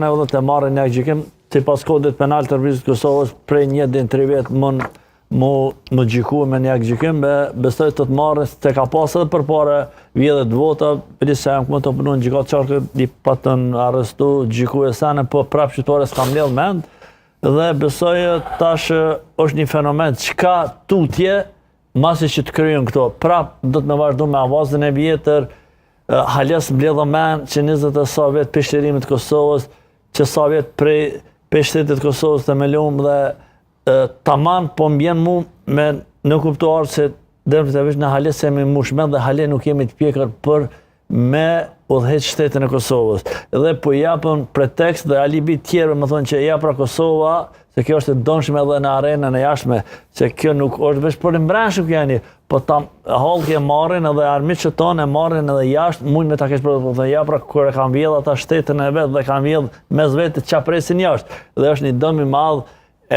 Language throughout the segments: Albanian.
edhe të marrin një gjykim, si pas kodit penal të Republikës Kosovës, prej 1 deri në 3 vjet më gjyku me një gjykim, besoj të marrin, se ka pas edhe përpara vjedhët vota, për se jam këmë të punu në gjykatë qarkë, i patën arrestu, gjyku e sene, po prapë qytore s'kam lidh mend, dhe besoj tash është një fenomen, qka tutje, masi që të kryën këto, prapë do të me vazhdu me avazën e vjetër, haljes mbledhë men që 20 e sa vjetë për shtërimit Kosovës, që sa vjetë për shtetit Kosovës të me lumë dhe taman po mbjen mu me në kuptuar se dërmë të vishë në haljes se jemi mushmet dhe halje nuk jemi të pjekër për me udhëheq shtetin e Kosovës. Dhe po japën pretekst dhe alibi tjerë më thonë që japra Kosova, se kjo është e donshme edhe në arenën e jashtme, se kjo nuk është veç për mbrashëm këjani, po ta halë kje marrin edhe armit që tonë e marrin edhe jashtë, mund me ta kesh për të japra kër e kam vjedh ata shtetin e vetë dhe kam vjedh mes vetë që presin jashtë. Dhe është një dëm i madhë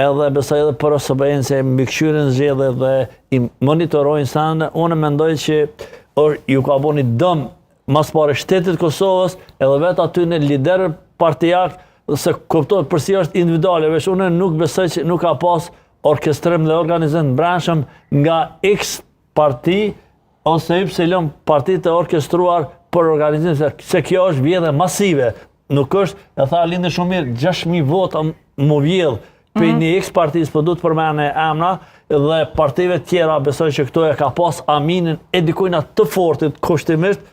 edhe besoj edhe për OSBE-n se mbikëqyrin zgjedhje dhe i monitorojnë sanë, unë mendoj që ju ka bo një dëm mas pare shtetit Kosovës edhe vetë aty në liderë partijak se kuptohet përsi është individuale, veç unë nuk besoj që nuk ka pas orkestrim dhe organizim brendshëm nga X parti ose Y parti të orkestruar për organizim, se kjo është vjedhje masive. Nuk është, e tha Lindë shumë mirë, 6.000 vota më vjedhë për një X partis, për du të përmene emna, dhe partive tjera besoj që këto e ka pas aminin e dikujna të fortit kushtimisht,